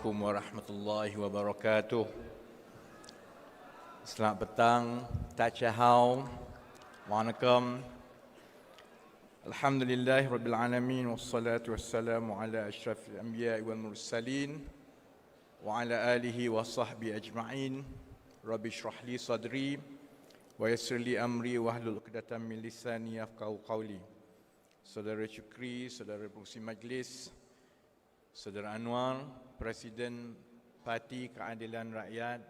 Assalamualaikum warahmatullahi wabarakatuh. Selamat petang, tak cahau, waalaikum. Alhamdulillahi rabbil alamin, wassalatu wassalamu ala asyrafil anbiya'i wal mursalin wa ala alihi wa sahbihi ajma'in. Rabbi shrah li sadri wa yassir li amri wahlul 'uqdatam min lisani yafqahu qawli. Saudara Syukri, saudara pengurusi majlis, Saudara Anwar, Presiden Parti Keadilan Rakyat,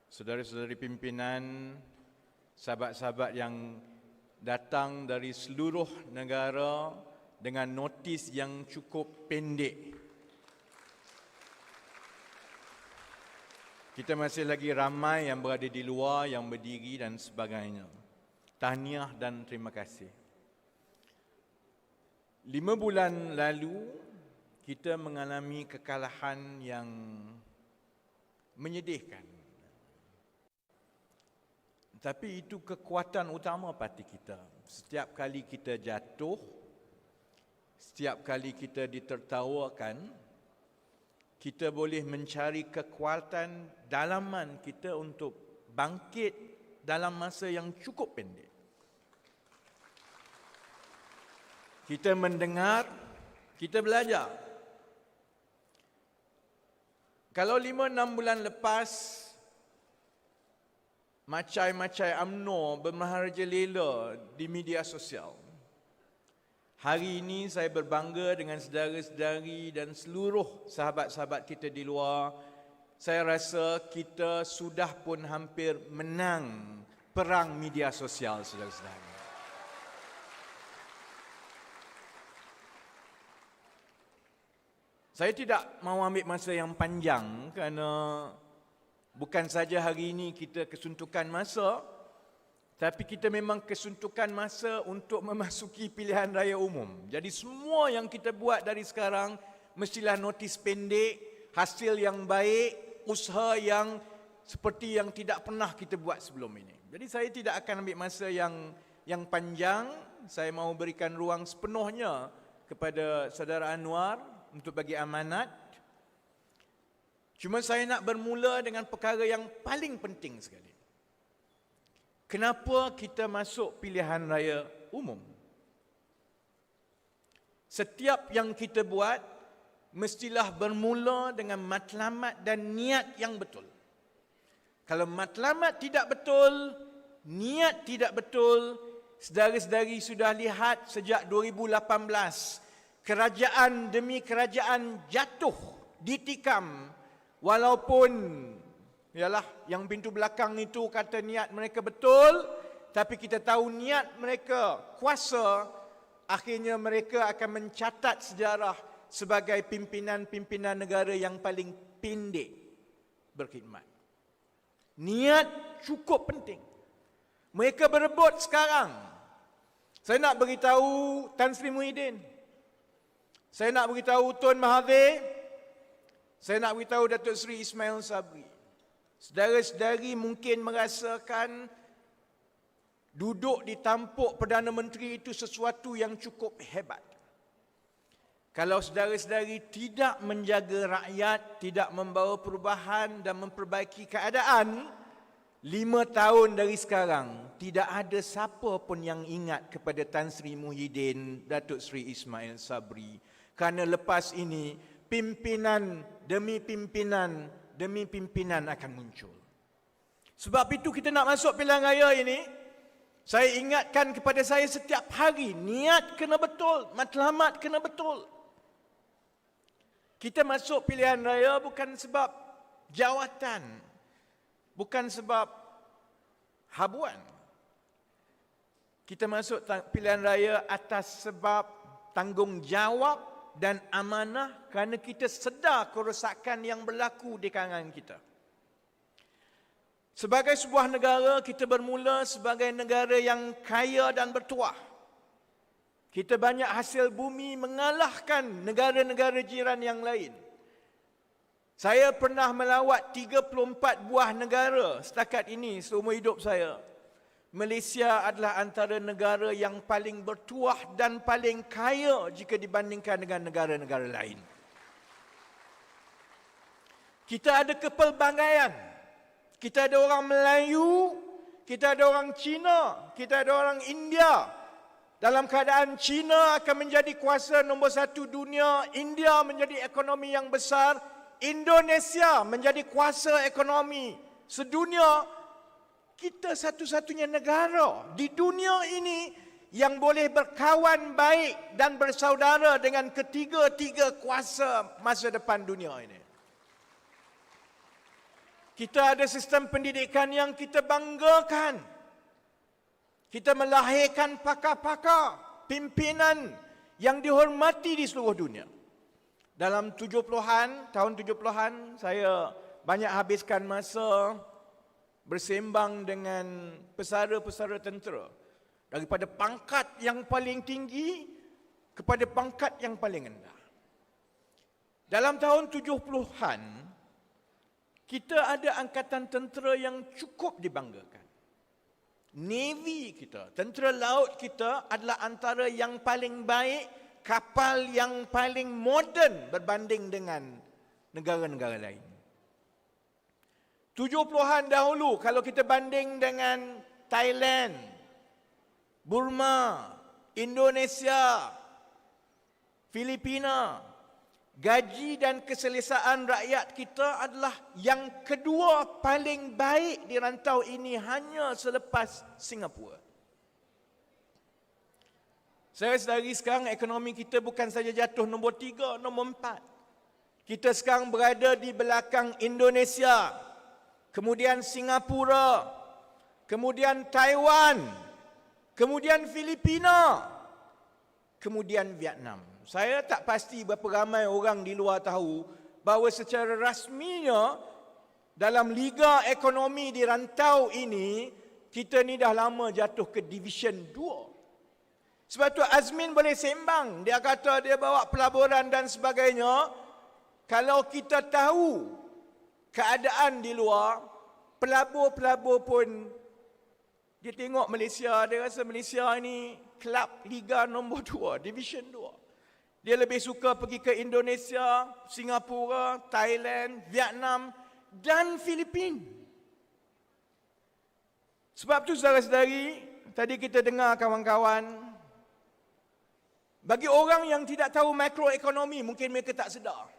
saudara-saudari pimpinan, sahabat-sahabat yang datang dari seluruh negara dengan notis yang cukup pendek. Kita masih lagi ramai yang berada di luar, yang berdiri dan sebagainya. Tahniah dan terima kasih. 5 bulan lalu, kita mengalami kekalahan yang menyedihkan. Tapi itu kekuatan utama parti kita. Setiap kali kita jatuh, setiap kali kita ditertawakan, kita boleh mencari kekuatan dalaman kita untuk bangkit dalam masa yang cukup pendek. Kita mendengar, kita belajar. Kalau 5-6 bulan lepas, macai-macai UMNO bermerajalela di media sosial. Hari ini saya berbangga dengan saudara-saudari dan seluruh sahabat-sahabat kita di luar. Saya rasa kita sudah pun hampir menang perang media sosial, saudara-saudara. Saya tidak mahu ambil masa yang panjang kerana bukan saja hari ini kita kesuntukan masa, tapi kita memang kesuntukan masa untuk memasuki pilihan raya umum. Jadi semua yang kita buat dari sekarang mestilah notis pendek, hasil yang baik, usaha yang seperti yang tidak pernah kita buat sebelum ini. Jadi saya tidak akan ambil masa yang panjang. Saya mahu berikan ruang sepenuhnya kepada saudara Anwar untuk bagi amanat. Cuma saya nak bermula dengan perkara yang paling penting sekali. Kenapa kita masuk pilihan raya umum? Setiap yang kita buat mestilah bermula dengan matlamat dan niat yang betul. Kalau matlamat tidak betul, niat tidak betul, saudara-saudari sudah lihat sejak 2018, kerajaan demi kerajaan jatuh, ditikam. Walaupun ialah yang pintu belakang itu kata niat mereka betul, tapi kita tahu niat mereka kuasa, akhirnya mereka akan mencatat sejarah sebagai pimpinan-pimpinan negara yang paling pendek berkhidmat. Niat cukup penting. Mereka berebut sekarang. Saya nak beritahu Tan Sri Muhyiddin, saya nak beritahu Tun Mahathir, saya nak beritahu Datuk Seri Ismail Sabri. Saudara-saudari mungkin merasakan duduk di tampuk Perdana Menteri itu sesuatu yang cukup hebat. Kalau saudara-saudari tidak menjaga rakyat, tidak membawa perubahan dan memperbaiki keadaan, 5 tahun dari sekarang, tidak ada siapa pun yang ingat kepada Tan Sri Muhyiddin, Datuk Seri Ismail Sabri. Kerana lepas ini, pimpinan demi pimpinan demi pimpinan akan muncul. Sebab itu kita nak masuk pilihan raya ini, saya ingatkan kepada saya setiap hari, niat kena betul, matlamat kena betul. Kita masuk pilihan raya bukan sebab jawatan, bukan sebab habuan. Kita masuk pilihan raya atas sebab tanggungjawab dan amanah kerana kita sedar kerosakan yang berlaku di kalangan kita. Sebagai sebuah negara, kita bermula sebagai negara yang kaya dan bertuah. Kita banyak hasil bumi mengalahkan negara-negara jiran yang lain. Saya pernah melawat 34 buah negara setakat ini seumur hidup saya. Malaysia adalah antara negara yang paling bertuah dan paling kaya jika dibandingkan dengan negara-negara lain. Kita ada kepelbagaian. Kita ada orang Melayu, kita ada orang Cina, kita ada orang India. Dalam keadaan Cina akan menjadi kuasa nombor 1 dunia, India menjadi ekonomi yang besar, Indonesia menjadi kuasa ekonomi sedunia. Kita satu-satunya negara di dunia ini yang boleh berkawan baik dan bersaudara dengan ketiga-tiga kuasa masa depan dunia ini. Kita ada sistem pendidikan yang kita banggakan. Kita melahirkan pakar-pakar, pimpinan yang dihormati di seluruh dunia. Dalam tahun 70-an, saya banyak habiskan masa bersembang dengan pesara-pesara tentera. Daripada pangkat yang paling tinggi kepada pangkat yang paling rendah. Dalam tahun 70-an, kita ada angkatan tentera yang cukup dibanggakan. Navy kita, tentera laut kita adalah antara yang paling baik, kapal yang paling moden berbanding dengan negara-negara lain. 70-an dahulu, kalau kita banding dengan Thailand, Burma, Indonesia, Filipina, gaji dan keselesaan rakyat kita adalah yang kedua paling baik di rantau ini hanya selepas Singapura. Saudara-saudari, sekarang ekonomi kita bukan saja jatuh nombor 3, nombor 4. Kita sekarang berada di belakang Indonesia, kemudian Singapura, kemudian Taiwan, kemudian Filipina, kemudian Vietnam. Saya tak pasti berapa ramai orang di luar tahu bahawa secara rasminya dalam liga ekonomi di rantau ini, kita ni dah lama jatuh ke Division 2. Sebab tu Azmin boleh sembang. Dia kata dia bawa pelaburan dan sebagainya. Kalau kita tahu keadaan di luar, pelabur-pelabur pun dia tengok Malaysia, dia rasa Malaysia ini kelab liga nombor 2, Division 2. Dia lebih suka pergi ke Indonesia, Singapura, Thailand, Vietnam dan Filipina. Sebab tu saudara-saudari, tadi kita dengar kawan-kawan, bagi orang yang tidak tahu makroekonomi, mungkin mereka tak sedar.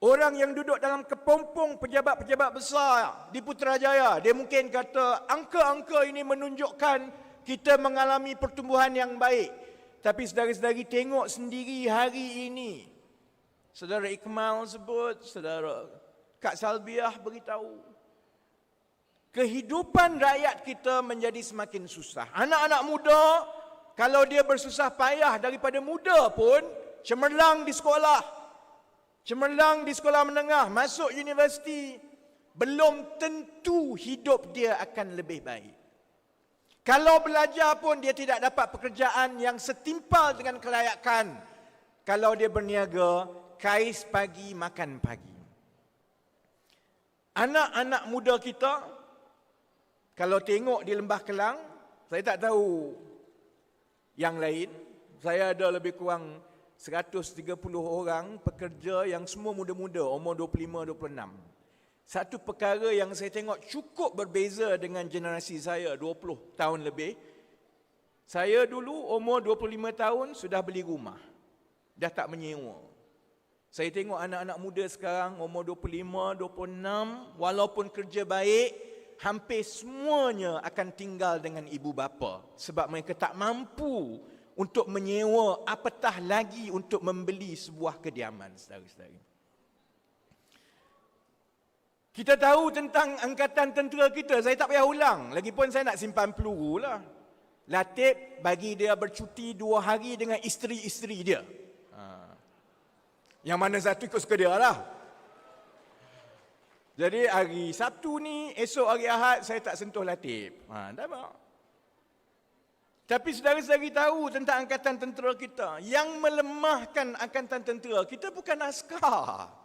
Orang yang duduk dalam kepompong pejabat-pejabat besar di Putrajaya, dia mungkin kata angka-angka ini menunjukkan kita mengalami pertumbuhan yang baik. Tapi saudara-saudari tengok sendiri hari ini. Saudara Ikmal sebut, saudara Kak Salbiah beritahu. Kehidupan rakyat kita menjadi semakin susah. Anak-anak muda, kalau dia bersusah payah daripada muda pun, cemerlang di sekolah. Cemerlang di sekolah menengah, masuk universiti, belum tentu hidup dia akan lebih baik. Kalau belajar pun dia tidak dapat pekerjaan yang setimpal dengan kelayakan. Kalau dia berniaga, kais pagi, makan pagi. Anak-anak muda kita, kalau tengok di Lembah Kelang, saya tak tahu yang lain. Saya ada lebih kurang 130 orang pekerja yang semua muda-muda, umur 25-26. Satu perkara yang saya tengok cukup berbeza dengan generasi saya 20 tahun lebih. Saya dulu umur 25 tahun sudah beli rumah. Dah tak menyewa. Saya tengok anak-anak muda sekarang umur 25, 26, walaupun kerja baik, hampir semuanya akan tinggal dengan ibu bapa. Sebab mereka tak mampu untuk menyewa, apatah lagi untuk membeli sebuah kediaman, saudara-saudari. Kita tahu tentang angkatan tentera kita, saya tak payah ulang. Lagipun saya nak simpan peluru lah. Latif bagi dia bercuti 2 hari dengan isteri-isteri dia. Yang mana satu ikut suka dia lah. Jadi hari Sabtu ni, esok hari Ahad, saya tak sentuh Latif. Tak apa. Tapi saudara-saudari tahu tentang angkatan tentera kita. Yang melemahkan angkatan tentera kita bukan askar.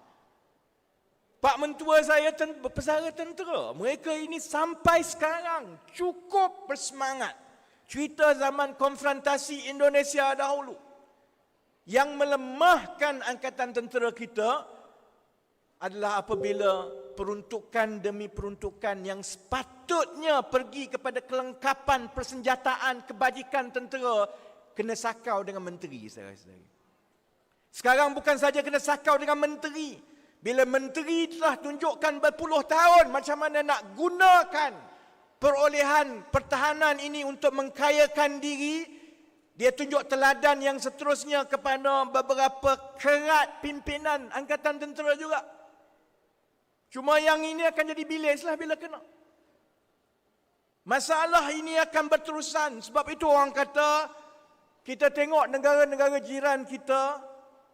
Pak mentua saya pesara tentera. Mereka ini sampai sekarang cukup bersemangat. Cerita zaman konfrontasi Indonesia dahulu. Yang melemahkan angkatan tentera kita, adalah apabila peruntukan demi peruntukan yang sepatutnya pergi kepada kelengkapan persenjataan kebajikan tentera kena sakau dengan menteri, saudara-saudara. Sekarang bukan saja kena sakau dengan menteri. Bila menteri telah tunjukkan berpuluh tahun macam mana nak gunakan perolehan pertahanan ini untuk mengkayakan diri, dia tunjuk teladan yang seterusnya kepada beberapa kerat pimpinan angkatan tentera juga. Cuma yang ini akan jadi bilislah bila kena. Masalah ini akan berterusan. Sebab itu orang kata, kita tengok negara-negara jiran kita,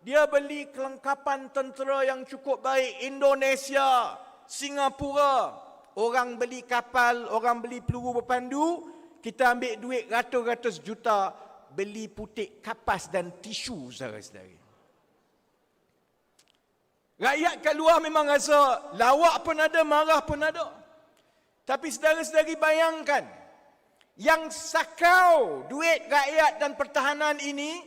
dia beli kelengkapan tentera yang cukup baik. Indonesia, Singapura, orang beli kapal, orang beli peluru berpandu, kita ambil duit ratus-ratus juta beli putik kapas dan tisu, saudara-saudara. Rakyat kat luar memang rasa lawak pun ada, marah pun ada. Tapi saudara-saudari bayangkan, yang sakau duit rakyat dan pertahanan ini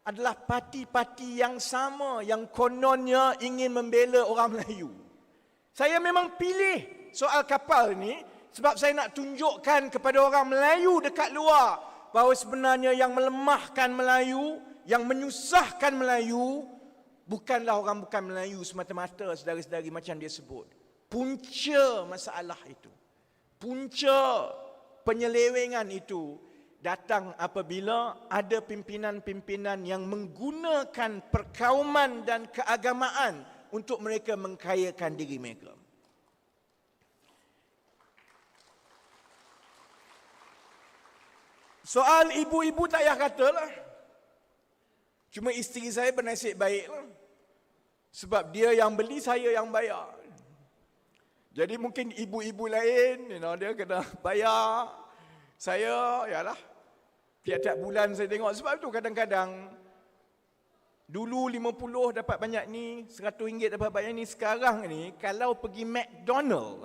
adalah parti-parti yang sama yang kononnya ingin membela orang Melayu. Saya memang pilih soal kapal ni sebab saya nak tunjukkan kepada orang Melayu dekat luar bahawa sebenarnya yang melemahkan Melayu, yang menyusahkan Melayu, bukanlah orang bukan Melayu semata-mata, saudara-saudari, macam dia sebut. Punca masalah itu, punca penyelewengan itu datang apabila ada pimpinan-pimpinan yang menggunakan perkauman dan keagamaan untuk mereka mengkayakan diri mereka. Soal ibu-ibu tak payah katalah. Cuma isteri saya bernasib baiklah. Sebab dia yang beli, saya yang bayar. Jadi mungkin ibu-ibu lain, dia kena bayar. Saya, yalah, tiap-tiap bulan saya tengok. Sebab tu kadang-kadang, dulu 50 dapat banyak ni, RM100 dapat banyak ni. Sekarang ni, kalau pergi McDonald,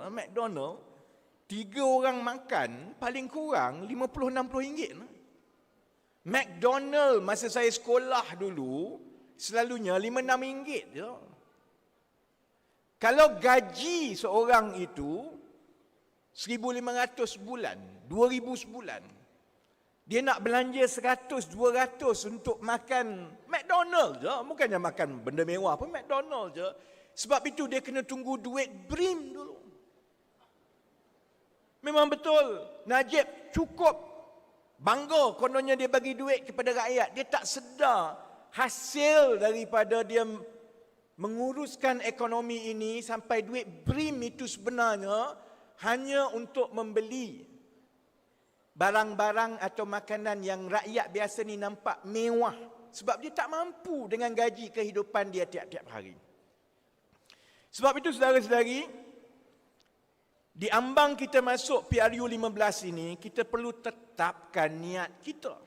3 orang makan, paling kurang RM50-60. McDonald masa saya sekolah dulu, selalunya RM5-6 je. Kalau gaji seorang itu RM1,500 sebulan, RM2,000 sebulan, dia nak belanja RM100-200 untuk makan McDonald je. Bukannya makan benda mewah pun, McDonald je. Sebab itu dia kena tunggu duit BRIM dulu. Memang betul, Najib cukup bangga kononnya dia bagi duit kepada rakyat. Dia tak sedar hasil daripada dia menguruskan ekonomi ini sampai duit BRIM itu sebenarnya hanya untuk membeli barang-barang atau makanan yang rakyat biasa ni nampak mewah. Sebab dia tak mampu dengan gaji kehidupan dia tiap-tiap hari. Sebab itu saudara-saudari, di ambang kita masuk PRU 15 ini, kita perlu tetapkan niat kita.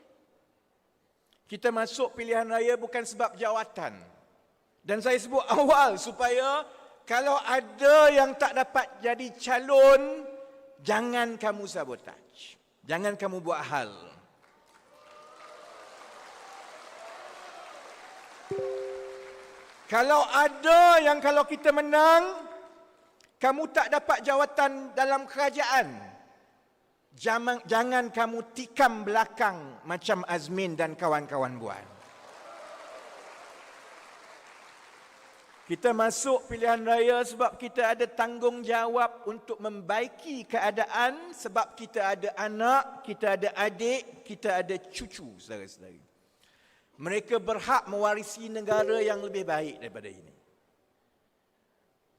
Kita masuk pilihan raya bukan sebab jawatan. Dan saya sebut awal supaya kalau ada yang tak dapat jadi calon, jangan kamu sabotaj. Jangan kamu buat hal. Kalau ada yang kalau kita menang, kamu tak dapat jawatan dalam kerajaan, jangan kamu tikam belakang macam Azmin dan kawan-kawan buat. Kita masuk pilihan raya sebab kita ada tanggungjawab untuk membaiki keadaan, sebab kita ada anak, kita ada adik, kita ada cucu, saudara-saudari. Mereka berhak mewarisi negara yang lebih baik daripada ini.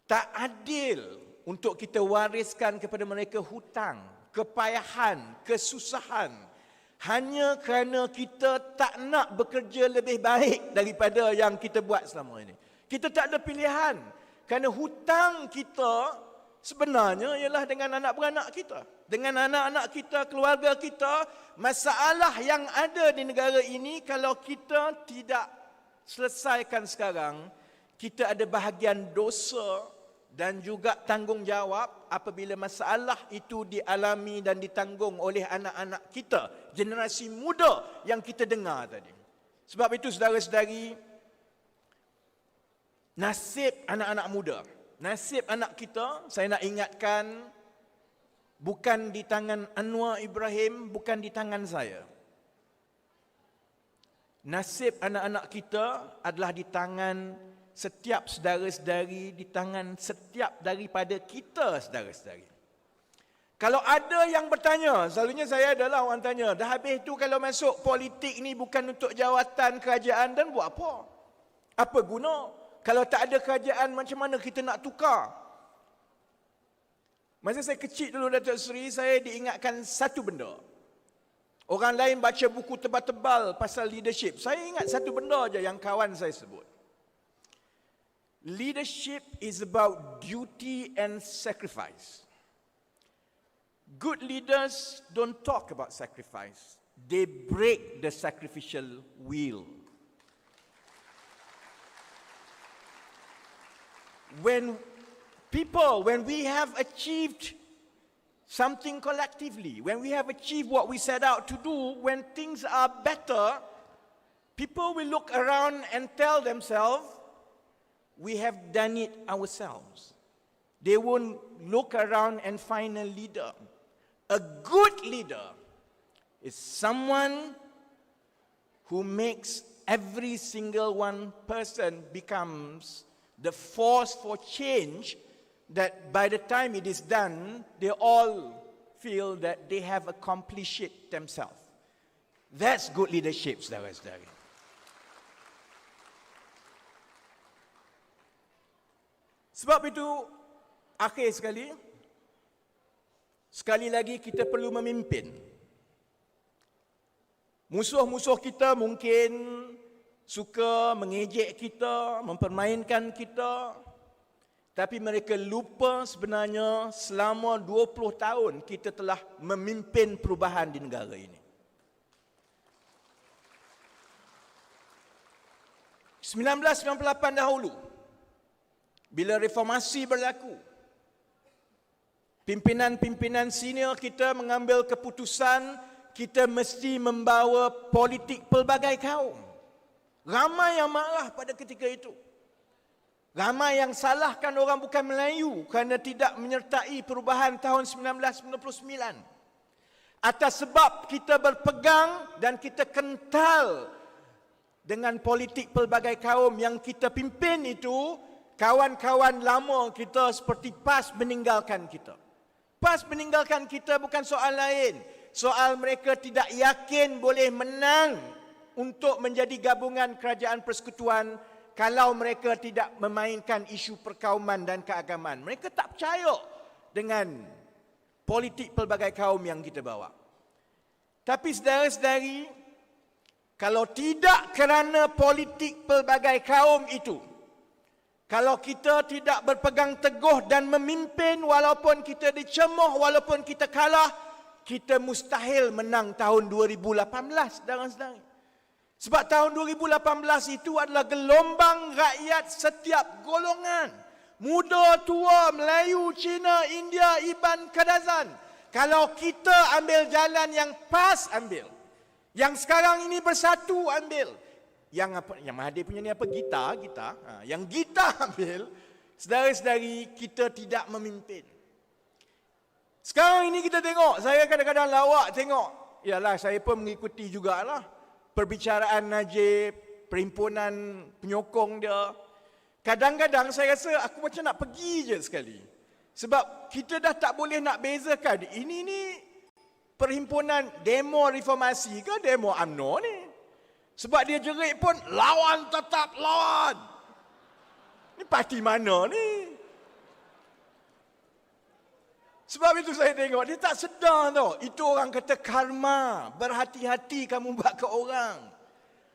Tak adil untuk kita wariskan kepada mereka hutang, kepayahan, kesusahan, hanya kerana kita tak nak bekerja lebih baik daripada yang kita buat selama ini. Kita tak ada pilihan, kerana hutang kita sebenarnya ialah dengan anak beranak kita, dengan anak-anak kita, keluarga kita. Masalah yang ada di negara ini, kalau kita tidak selesaikan sekarang, kita ada bahagian dosa dan juga tanggungjawab apabila masalah itu dialami dan ditanggung oleh anak-anak kita, generasi muda yang kita dengar tadi. Sebab itu saudara-saudari, nasib anak-anak muda, nasib anak kita, saya nak ingatkan, bukan di tangan Anwar Ibrahim, bukan di tangan saya. Nasib anak-anak kita adalah di tangan setiap saudara-saudari, di tangan setiap daripada kita saudara-saudari. Kalau ada yang bertanya, selalunya saya adalah orang tanya, dah habis tu kalau masuk politik ni bukan untuk jawatan kerajaan dan buat apa? Apa guna? Kalau tak ada kerajaan macam mana kita nak tukar? Masa saya kecil dulu Datuk Seri, saya diingatkan satu benda. Orang lain baca buku tebal-tebal pasal leadership. Saya ingat satu benda aja yang kawan saya sebut. Leadership is about duty and sacrifice. Good leaders don't talk about sacrifice. They break the sacrificial wheel. When we have achieved something collectively, when we have achieved what we set out to do, when things are better, people will look around and tell themselves, we have done it ourselves. They won't look around and find a leader. A good leader is someone who makes every single one person becomes the force for change, that by the time it is done, they all feel that they have accomplished it themselves. That's good leadership, saudara-saudari. Sebab itu, akhir sekali lagi kita perlu memimpin. Musuh-musuh kita mungkin suka mengejek kita, mempermainkan kita, tapi mereka lupa sebenarnya selama 20 tahun kita telah memimpin perubahan di negara ini. 1998 dahulu, bila reformasi berlaku, pimpinan-pimpinan senior kita mengambil keputusan kita mesti membawa politik pelbagai kaum. Ramai yang marah pada ketika itu. Ramai yang salahkan orang bukan Melayu kerana tidak menyertai perubahan tahun 1999. Atas sebab kita berpegang dan kita kental dengan politik pelbagai kaum yang kita pimpin itu, kawan-kawan lama kita seperti PAS meninggalkan kita. PAS meninggalkan kita bukan soal lain. Soal mereka tidak yakin boleh menang untuk menjadi gabungan kerajaan persekutuan kalau mereka tidak memainkan isu perkauman dan keagamaan. Mereka tak percaya dengan politik pelbagai kaum yang kita bawa. Tapi saudara-saudari, kalau tidak kerana politik pelbagai kaum itu, kalau kita tidak berpegang teguh dan memimpin walaupun kita dicemoh, walaupun kita kalah, kita mustahil menang tahun 2018, saudara-saudari. Sebab tahun 2018 itu adalah gelombang rakyat setiap golongan. Muda, tua, Melayu, Cina, India, Iban, Kadazan. Kalau kita ambil jalan yang PAS ambil, yang sekarang ini bersatu ambil, yang Mahathir punya ni apa? Gitar. Yang gitar ambil, saudara-saudari, kita tidak memimpin. Sekarang ini kita tengok, saya kadang-kadang lawak tengok. Yalah, saya pun mengikuti jugalah perbicaraan Najib, perhimpunan penyokong dia. Kadang-kadang saya rasa aku macam nak pergi je sekali. Sebab kita dah tak boleh nak bezakan. Ini ni perhimpunan demo reformasi ke demo UMNO ni. Sebab dia jerit pun, lawan tetap lawan. Ni parti mana ni? Sebab itu saya tengok, dia tak sedar tau. Itu orang kata karma. Berhati-hati kamu buat ke orang.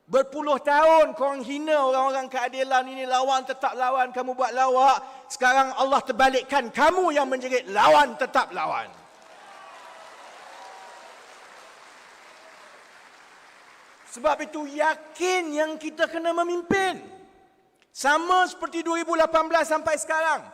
Berpuluh tahun korang hina orang-orang keadilan ini, lawan tetap lawan, kamu buat lawak. Sekarang Allah terbalikkan, kamu yang menjerit lawan tetap lawan. Sebab itu yakin yang kita kena memimpin. Sama seperti 2018 sampai sekarang.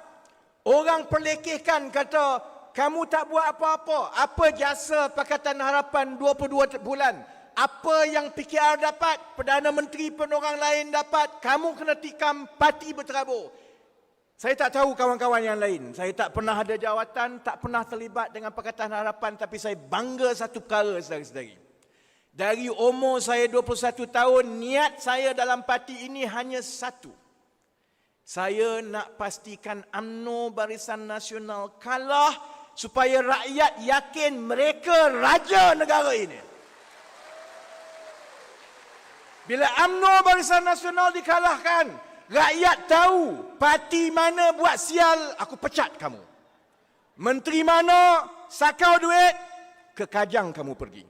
Orang perlekehkan kata, kamu tak buat apa-apa. Apa jasa Pakatan Harapan 22 bulan? apa yang PKR dapat, Perdana Menteri pun orang lain dapat, kamu kena tikam, parti berterabur. Saya tak tahu kawan-kawan yang lain. Saya tak pernah ada jawatan, tak pernah terlibat dengan Pakatan Harapan, tapi saya bangga satu perkara, saudara-saudari. Dari umur saya 21 tahun, niat saya dalam parti ini hanya satu. Saya nak pastikan UMNO Barisan Nasional kalah supaya rakyat yakin mereka raja negara ini. Bila UMNO Barisan Nasional dikalahkan, rakyat tahu parti mana buat sial, aku pecat kamu. Menteri mana sakau duit, ke Kajang kamu pergi.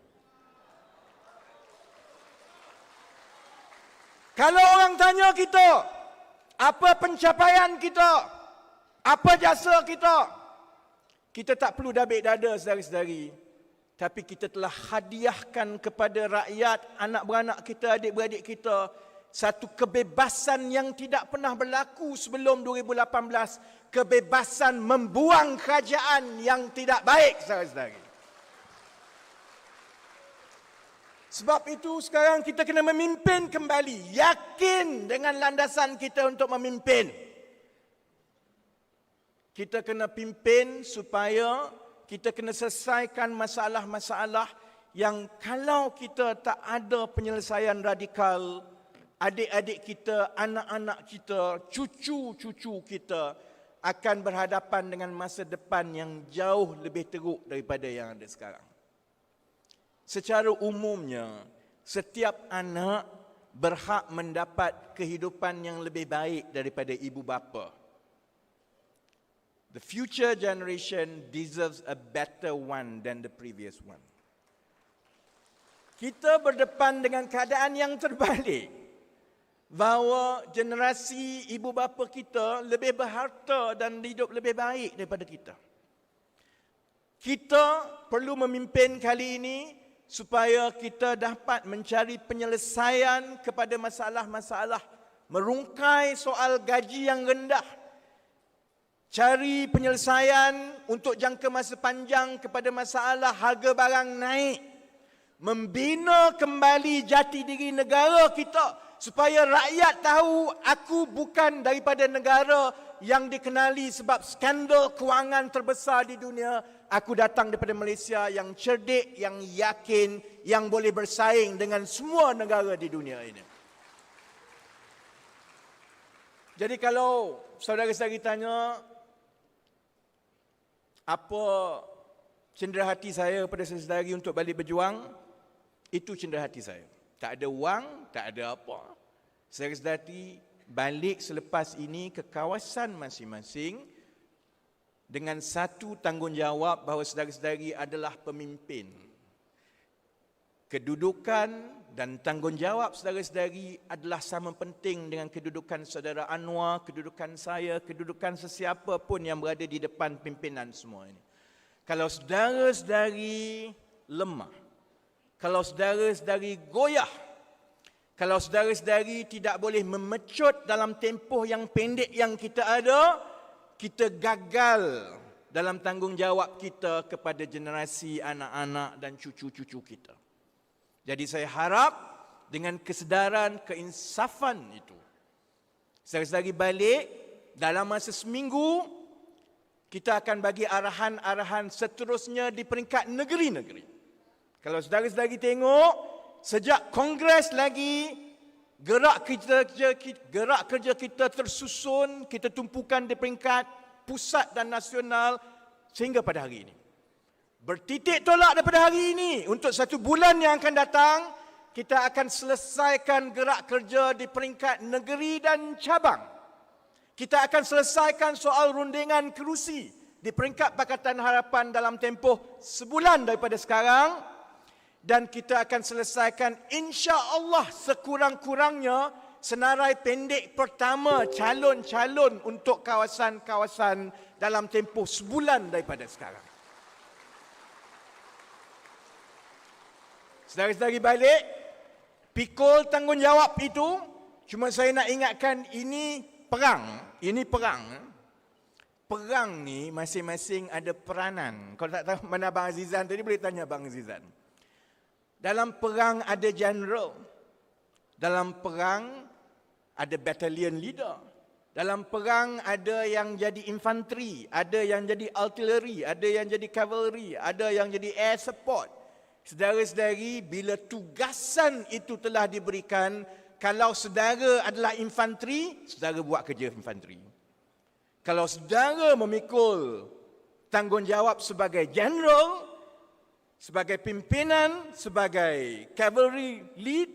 Kalau orang tanya kita, apa pencapaian kita, apa jasa kita, kita tak perlu dabik dada, saudara-saudari. Tapi kita telah hadiahkan kepada rakyat, anak beranak kita, adik-beradik kita, satu kebebasan yang tidak pernah berlaku sebelum 2018. Kebebasan membuang kerajaan yang tidak baik, saudara-saudari. Sebab itu sekarang kita kena memimpin kembali. Yakin dengan landasan kita untuk memimpin. Kita kena pimpin supaya kita kena selesaikan masalah-masalah yang kalau kita tak ada penyelesaian radikal, adik-adik kita, anak-anak kita, cucu-cucu kita akan berhadapan dengan masa depan yang jauh lebih teruk daripada yang ada sekarang. Secara umumnya, setiap anak berhak mendapat kehidupan yang lebih baik daripada ibu bapa. The future generation deserves a better one than the previous one. Kita berdepan dengan keadaan yang terbalik. Bahawa generasi ibu bapa kita lebih berharta dan hidup lebih baik daripada kita. Kita perlu memimpin kali ini supaya kita dapat mencari penyelesaian kepada masalah-masalah, merungkai soal gaji yang rendah, cari penyelesaian untuk jangka masa panjang kepada masalah harga barang naik, membina kembali jati diri negara kita supaya rakyat tahu aku bukan daripada negara yang dikenali sebab skandal kewangan terbesar di dunia. Aku datang daripada Malaysia yang cerdik, yang yakin, yang boleh bersaing dengan semua negara di dunia ini. Jadi kalau saudara-saudari tanya, apa cendera hati saya pada saudari untuk balik berjuang, itu cendera hati saya. Tak ada wang, tak ada apa. Saudara-saudari balik selepas ini ke kawasan masing-masing dengan satu tanggungjawab bahawa saudara-saudari adalah pemimpin. Kedudukan dan tanggungjawab saudara-saudari adalah sama penting dengan kedudukan saudara Anwar, kedudukan saya, kedudukan sesiapa pun yang berada di depan pimpinan semua ini. Kalau saudara-saudari lemah, kalau saudara-saudari goyah, kalau saudara-saudari tidak boleh memecut dalam tempoh yang pendek yang kita ada, kita gagal dalam tanggungjawab kita kepada generasi anak-anak dan cucu-cucu kita. Jadi saya harap dengan kesedaran, keinsafan itu, saudara-saudari balik dalam masa seminggu, kita akan bagi arahan-arahan seterusnya di peringkat negeri-negeri. Kalau saudara-saudari tengok, sejak Kongres lagi, gerak kerja kita tersusun, kita tumpukan di peringkat pusat dan nasional sehingga pada hari ini. Bertitik tolak daripada hari ini, untuk 1 bulan yang akan datang, kita akan selesaikan gerak kerja di peringkat negeri dan cabang. Kita akan selesaikan soal rundingan kerusi di peringkat Pakatan Harapan dalam tempoh sebulan daripada sekarang. Dan kita akan selesaikan insya-Allah sekurang-kurangnya senarai pendek pertama calon-calon untuk kawasan-kawasan dalam tempoh sebulan daripada sekarang. Saudara-saudari balik, pikul tanggungjawab itu, cuma saya nak ingatkan ini perang. Ini perang. Perang ni masing-masing ada peranan. Kalau tak tahu mana Abang Azizan tadi, boleh tanya Abang Azizan. Dalam perang ada general. Dalam perang ada battalion leader. Dalam perang ada yang jadi infanteri, ada yang jadi artillery, ada yang jadi cavalry, ada yang jadi air support. Saudara-saudari, bila tugasan itu telah diberikan, kalau saudara adalah infanteri, saudara buat kerja infanteri. Kalau saudara memikul tanggungjawab sebagai general, sebagai pimpinan, sebagai cavalry lead,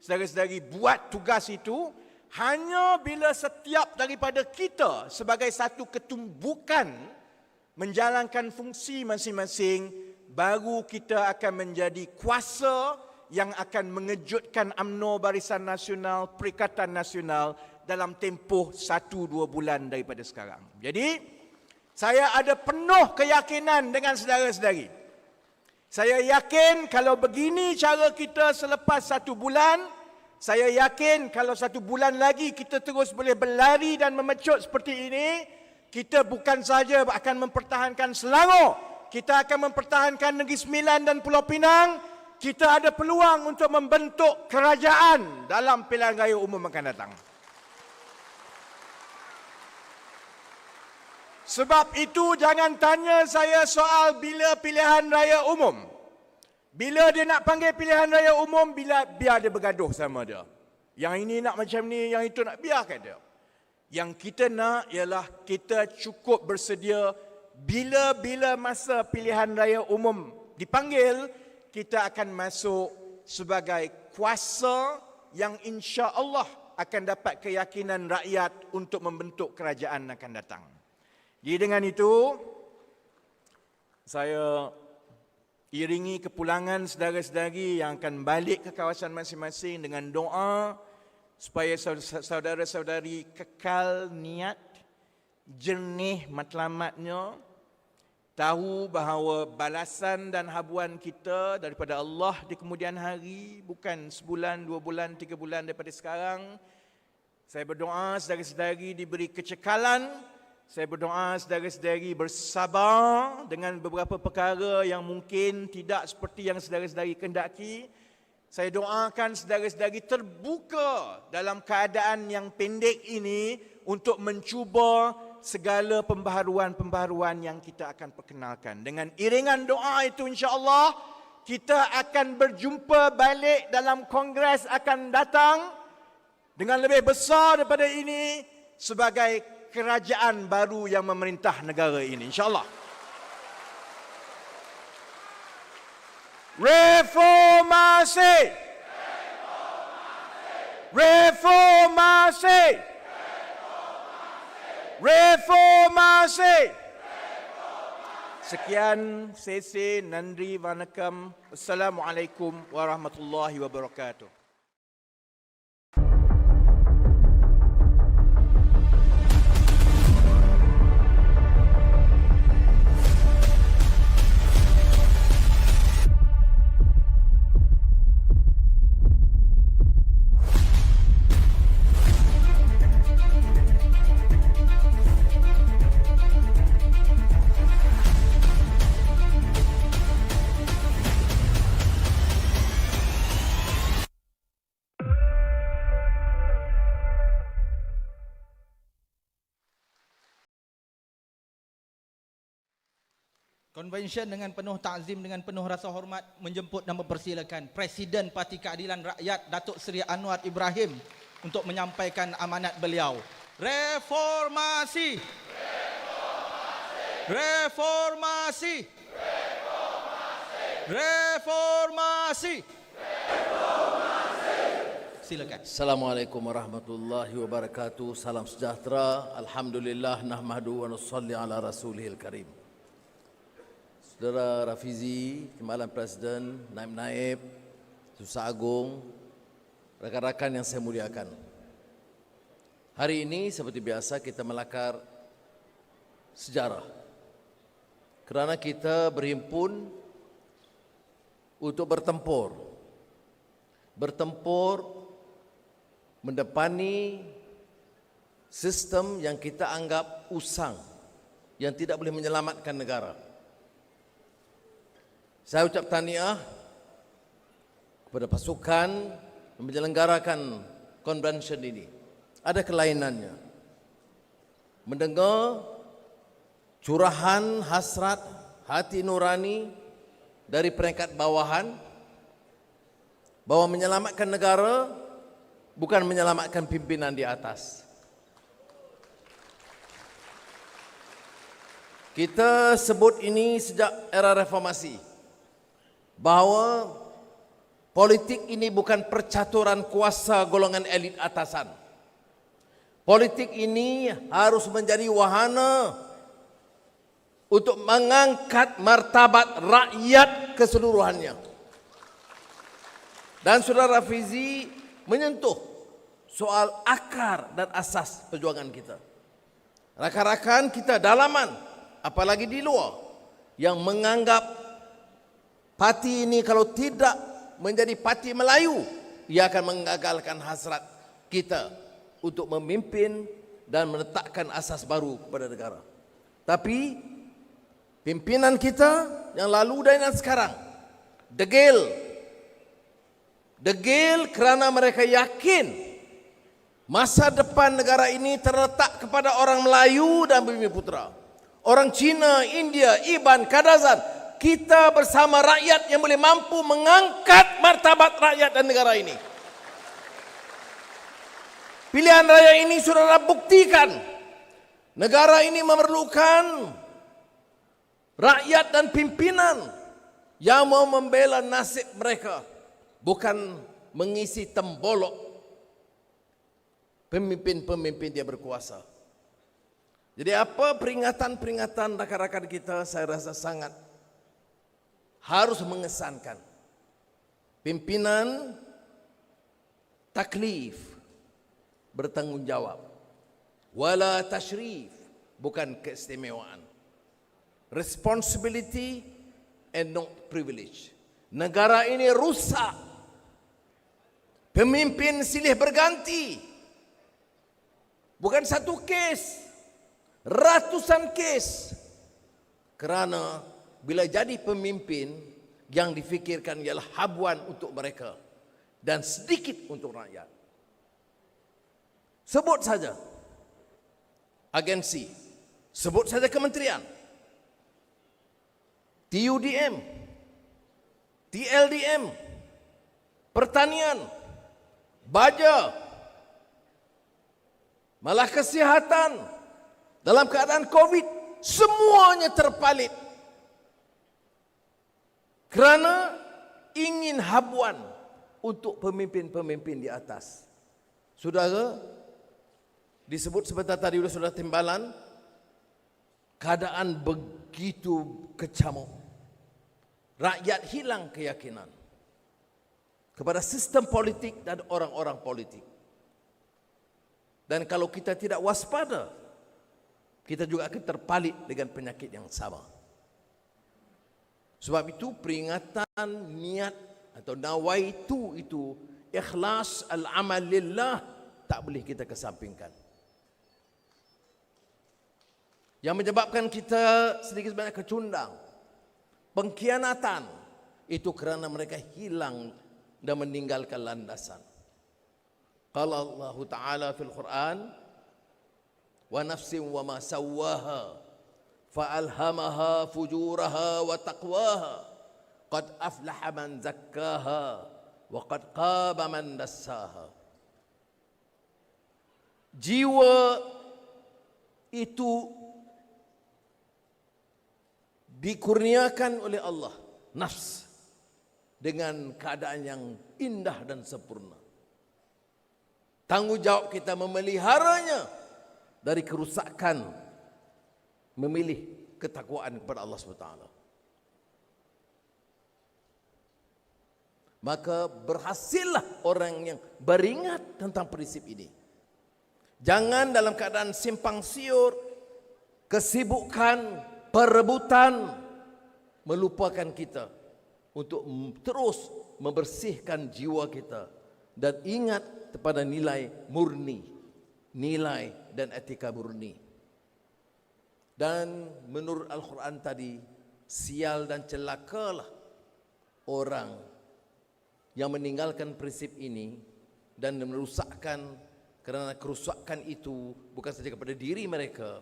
saudara-saudari buat tugas itu. Hanya bila setiap daripada kita sebagai satu ketumbukan menjalankan fungsi masing-masing, baru kita akan menjadi kuasa yang akan mengejutkan UMNO Barisan Nasional, Perikatan Nasional dalam tempoh 1-2 bulan daripada sekarang. Jadi, saya ada penuh keyakinan dengan saudara-saudari. Saya yakin kalau begini cara kita selepas 1 bulan, saya yakin kalau 1 bulan lagi kita terus boleh berlari dan memecut seperti ini, kita bukan sahaja akan mempertahankan Selangor, kita akan mempertahankan Negeri Sembilan dan Pulau Pinang, kita ada peluang untuk membentuk kerajaan dalam pilihan raya umum akan datang. Sebab itu jangan tanya saya soal bila pilihan raya umum. Bila dia nak panggil pilihan raya umum, biar dia bergaduh sama dia. Yang ini nak macam ni, yang itu nak, biarkan dia. Yang kita nak ialah kita cukup bersedia bila-bila masa pilihan raya umum dipanggil, kita akan masuk sebagai kuasa yang insya-Allah akan dapat keyakinan rakyat untuk membentuk kerajaan akan datang. Jadi dengan itu, saya iringi kepulangan saudara-saudari yang akan balik ke kawasan masing-masing dengan doa supaya saudara-saudari kekal niat, jernih matlamatnya, tahu bahawa balasan dan habuan kita daripada Allah di kemudian hari bukan sebulan, 2 bulan, 3 bulan daripada sekarang. Saya berdoa saudara-saudari diberi kecekalan. Saya berdoa saudara-saudari bersabar dengan beberapa perkara yang mungkin tidak seperti yang saudara-saudari kendaki. Saya doakan saudara-saudari terbuka dalam keadaan yang pendek ini untuk mencuba segala pembaharuan-pembaharuan yang kita akan perkenalkan. Dengan iringan doa itu insya-Allah kita akan berjumpa balik dalam kongres akan datang dengan lebih besar daripada ini sebagai kerajaan baru yang memerintah negara ini, insya-Allah. Reformasi! Reformasi! Reformasi! Sekian, sesi, nandri, vanakkam. Assalamualaikum warahmatullahi wabarakatuh. Konvensyen dengan penuh takzim, dengan penuh rasa hormat menjemput dan mempersilakan Presiden Parti Keadilan Rakyat Datuk Seri Anwar Ibrahim untuk menyampaikan amanat beliau. Reformasi! Reformasi! Reformasi! Silakan. Assalamualaikum warahmatullahi wabarakatuh. Salam sejahtera. Alhamdulillah nahmadu wa nusalli ala rasulihil karim. Saudara Rafizi, Timbalan Presiden, Naib-Naib, Susah Agung, rakan-rakan yang saya muliakan. Hari ini seperti biasa kita melakar sejarah. Kerana kita berhimpun untuk bertempur. Bertempur mendepani sistem yang kita anggap usang, yang tidak boleh menyelamatkan negara. Saya ucap tahniah kepada pasukan yang menyelenggarakan konvensyen ini. Ada kelainannya. Mendengar curahan hasrat hati nurani dari peringkat bawahan bahwa menyelamatkan negara bukan menyelamatkan pimpinan di atas. Kita sebut ini sejak era reformasi, bahawa politik ini bukan percaturan kuasa golongan elit atasan. Politik ini harus menjadi wahana untuk mengangkat martabat rakyat keseluruhannya. Dan saudara Fizi menyentuh soal akar dan asas perjuangan kita. Rakan-rakan kita dalaman, apalagi di luar, yang menganggap parti ini kalau tidak menjadi parti Melayu, ia akan mengagalkan hasrat kita untuk memimpin dan meletakkan asas baru kepada negara. Tapi pimpinan kita yang lalu dan yang sekarang degil kerana mereka yakin masa depan negara ini terletak kepada orang Melayu dan Bumi Putra. Orang Cina, India, Iban, Kadazan, kita bersama rakyat yang boleh mampu mengangkat martabat rakyat dan negara ini. Pilihan raya ini saudara buktikan, negara ini memerlukan rakyat dan pimpinan yang mau membela nasib mereka, bukan mengisi tembolok pemimpin-pemimpin yang berkuasa. Jadi apa peringatan-peringatan rakan-rakan kita, saya rasa sangat harus mengesankan. Pimpinan taklif, bertanggungjawab. Wala tashrif, bukan keistimewaan. Responsibility and not privilege. Negara ini rusak. Pemimpin silih berganti. Bukan satu kes, ratusan kes. Kerana bila jadi pemimpin, yang difikirkan ialah habuan untuk mereka dan sedikit untuk rakyat. Sebut saja agensi, sebut saja kementerian, TUDM, TLDM, pertanian, baja, malah kesihatan, dalam keadaan COVID, semuanya terpalit. Kerana ingin habuan untuk pemimpin-pemimpin di atas. Saudara, disebut sebentar tadi sudah timbalan, keadaan begitu kecamuk. Rakyat hilang keyakinan kepada sistem politik dan orang-orang politik. Dan kalau kita tidak waspada, kita juga akan terpalit dengan penyakit yang sama. Sebab itu peringatan niat atau nawaitu itu, ikhlas al-amal lillah, tak boleh kita kesampingkan. Yang menyebabkan kita sedikit sebanyak kecundang, pengkhianatan, itu kerana mereka hilang dan meninggalkan landasan. Qala Allah Ta'ala fil Quran, wa nafsin wa ma sawwaha fa'alhamaha fujuraha wa taqwaha qad aflaha man zakkaha wa qad qaba man dassaha. Jiwa itu dikurniakan oleh Allah, nafs, dengan keadaan yang indah dan sempurna. Tanggungjawab kita memeliharanya dari kerusakan, memilih ketakwaan kepada Allah SWT. Maka berhasillah orang yang beringat tentang prinsip ini. Jangan dalam keadaan simpang siur, kesibukan, perebutan, melupakan kita untuk terus membersihkan jiwa kita dan ingat kepada nilai murni, nilai dan etika murni. Dan menurut Al-Quran tadi, sial dan celakalah orang yang meninggalkan prinsip ini dan merusakkan, kerana kerusakan itu bukan saja kepada diri mereka,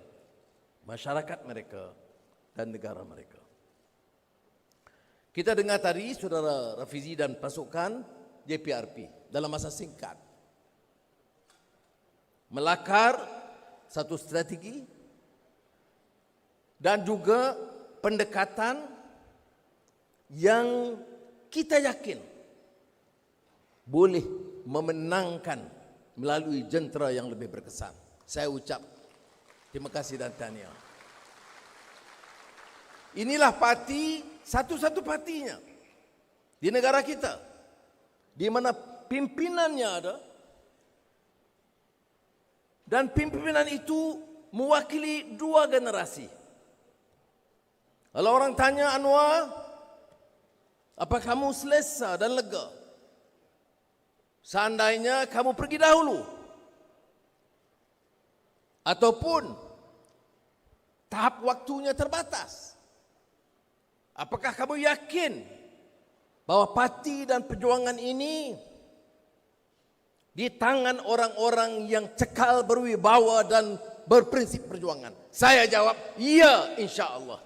masyarakat mereka dan negara mereka. Kita dengar tadi Saudara Rafizi dan pasukan JPRP dalam masa singkat melakar satu strategi dan juga pendekatan yang kita yakin boleh memenangkan melalui jentera yang lebih berkesan. Saya ucap terima kasih dan tahniah. Inilah parti, satu-satu partinya di negara kita, di mana pimpinannya ada, dan pimpinan itu mewakili dua generasi. Kalau orang tanya Anwar, apa kamu selesa dan lega? Seandainya kamu pergi dahulu, ataupun tahap waktunya terbatas, apakah kamu yakin bahwa parti dan perjuangan ini di tangan orang-orang yang cekal, berwibawa dan berprinsip perjuangan? Saya jawab, iya, insya-Allah.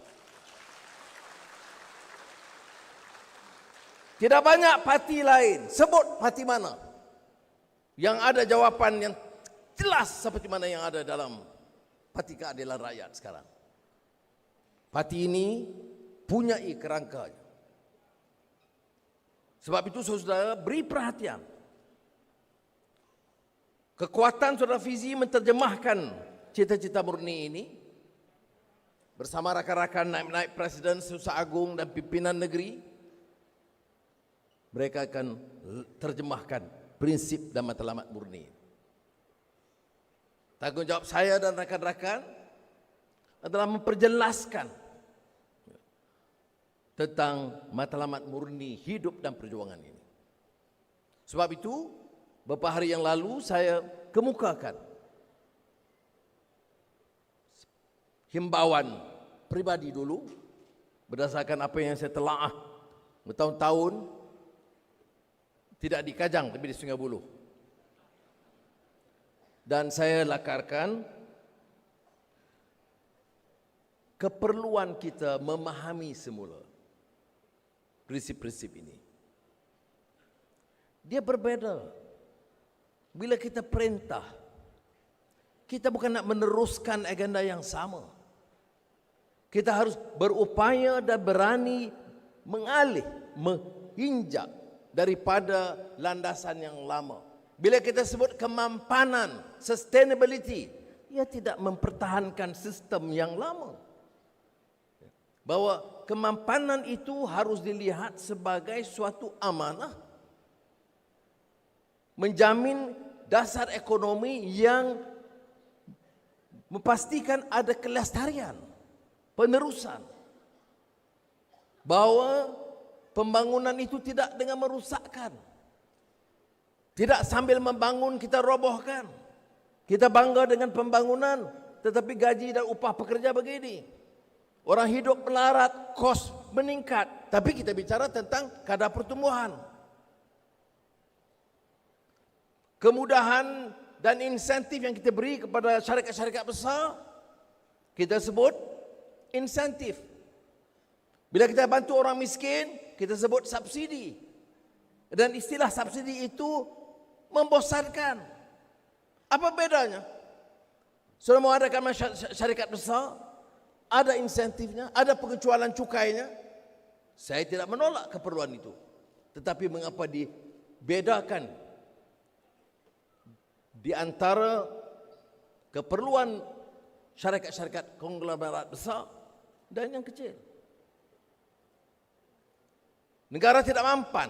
Tidak banyak parti lain, sebut parti mana yang ada jawapan yang jelas seperti mana yang ada dalam Parti Keadilan Rakyat sekarang. Parti ini punya kerangkanya. Sebab itu saudara beri perhatian. Kekuatan Saudara Fizi menterjemahkan cita-cita murni ini bersama rakan-rakan naib-naib Presiden, Susah Agung dan pimpinan negeri. Mereka akan terjemahkan prinsip dan matlamat murni. Tanggungjawab saya dan rakan-rakan adalah memperjelaskan tentang matlamat murni hidup dan perjuangan ini. Sebab itu, beberapa hari yang lalu saya kemukakan himbauan pribadi dulu berdasarkan apa yang saya telaah bertahun-tahun. Tidak di Kajang, tapi di Sungai Buloh. Dan saya lakarkan keperluan kita memahami semula prinsip-prinsip ini. Dia berbeza. Bila kita perintah, kita bukan nak meneruskan agenda yang sama. Kita harus berupaya dan berani mengalih, menginjak daripada landasan yang lama. Bila kita sebut kemampanan, sustainability, ia tidak mempertahankan sistem yang lama. Bahwa kemampanan itu harus dilihat sebagai suatu amanah, menjamin dasar ekonomi yang memastikan ada kelestarian, penerusan. Bahwa pembangunan itu tidak dengan merusakkan. Tidak sambil membangun kita robohkan. Kita bangga dengan pembangunan, tetapi gaji dan upah pekerja begini. Orang hidup melarat, kos meningkat. Tapi kita bicara tentang kadar pertumbuhan. Kemudahan dan insentif yang kita beri kepada syarikat-syarikat besar, kita sebut insentif. Bila kita bantu orang miskin, kita sebut subsidi. Dan istilah subsidi itu membosankan. Apa bedanya? Sudah mau adakan syarikat besar, ada insentifnya, ada pengecualian cukainya. Saya tidak menolak keperluan itu. Tetapi mengapa dibedakan di antara keperluan syarikat-syarikat konglomerat besar dan yang kecil? Negara tidak mampan.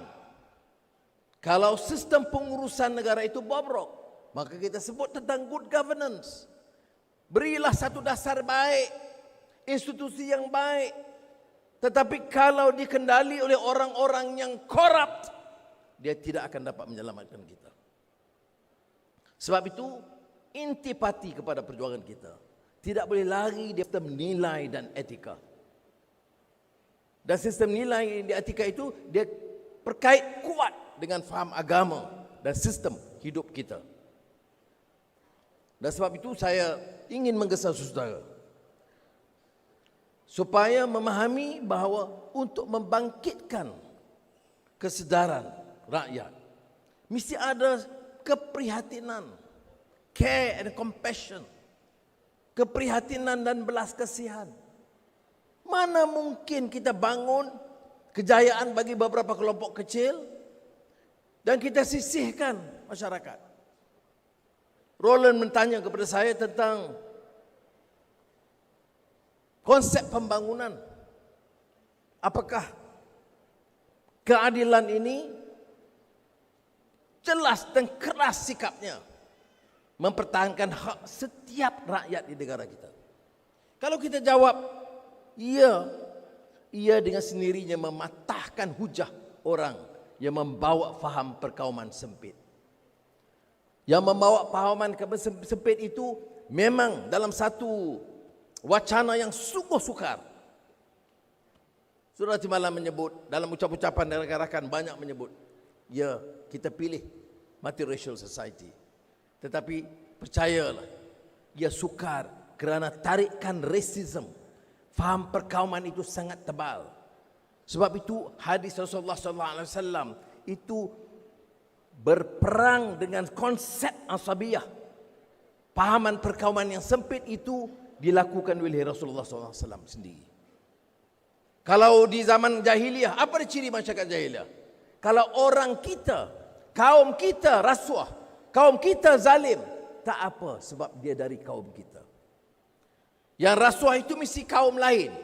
Kalau sistem pengurusan negara itu bobrok, maka kita sebut tentang good governance. Berilah satu dasar baik, institusi yang baik. Tetapi kalau dikendali oleh orang-orang yang korup, dia tidak akan dapat menyelamatkan kita. Sebab itu, intipati kepada perjuangan kita. Tidak boleh lari daripada nilai dan etika. Dan sistem nilai di etika itu dia perkait kuat dengan faham agama dan sistem hidup kita. Dan sebab itu saya ingin menggesa saudara supaya memahami bahawa untuk membangkitkan kesedaran rakyat mesti ada keprihatinan, care and compassion, keprihatinan dan belas kasihan. Mana mungkin kita bangun kejayaan bagi beberapa kelompok kecil dan kita sisihkan masyarakat. Roland bertanya kepada saya tentang konsep pembangunan. Apakah keadilan ini jelas dan keras sikapnya mempertahankan hak setiap rakyat di negara kita? Kalau kita jawab, iya, ia dengan sendirinya mematahkan hujah orang yang membawa faham perkauman sempit. Yang membawa pahaman sempit itu memang dalam satu wacana yang sungguh sukar. Saudara Timbalan menyebut, dalam ucap-ucapan dan rakan-rakan banyak menyebut, ya kita pilih multiracial society. Tetapi percayalah, ia sukar kerana tarikan racism. Faham perkauman itu sangat tebal. Sebab itu hadis Rasulullah SAW itu berperang dengan konsep asabiyah. Pahaman perkauman yang sempit itu dilakukan oleh Rasulullah SAW sendiri. Kalau di zaman jahiliyah, apa ciri masyarakat jahiliyah? Kalau orang kita, kaum kita rasuah, kaum kita zalim, tak apa sebab dia dari kaum kita. Yang rasuah itu mesti kaum lain,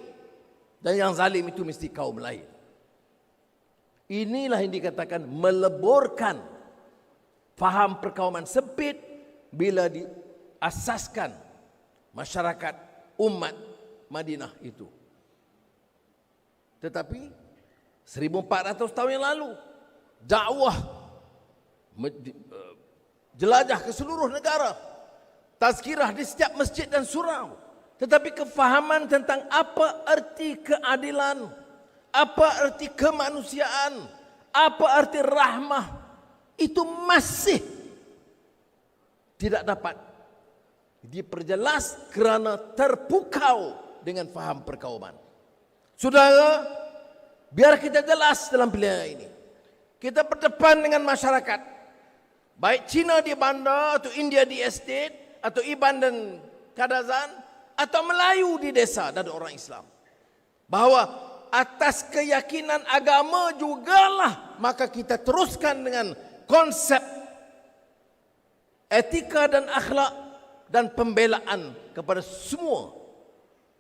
dan yang zalim itu mesti kaum lain. Inilah yang dikatakan meleburkan faham perkauman sempit bila diasaskan masyarakat umat Madinah itu. Tetapi 1400 tahun yang lalu dakwah jelajah ke seluruh negara, tazkirah di setiap masjid dan surau. Tetapi kefahaman tentang apa arti keadilan, apa arti kemanusiaan, apa arti rahmah, itu masih tidak dapat diperjelas kerana terpukau dengan faham perkauman. Saudara, biar kita jelas dalam pilihan ini. Kita berdepan dengan masyarakat, baik Cina di bandar, atau India di estate, atau Iban dan Kadazan, atau Melayu di desa dan orang Islam. Bahawa atas keyakinan agama jugalah maka kita teruskan dengan konsep etika dan akhlak dan pembelaan kepada semua,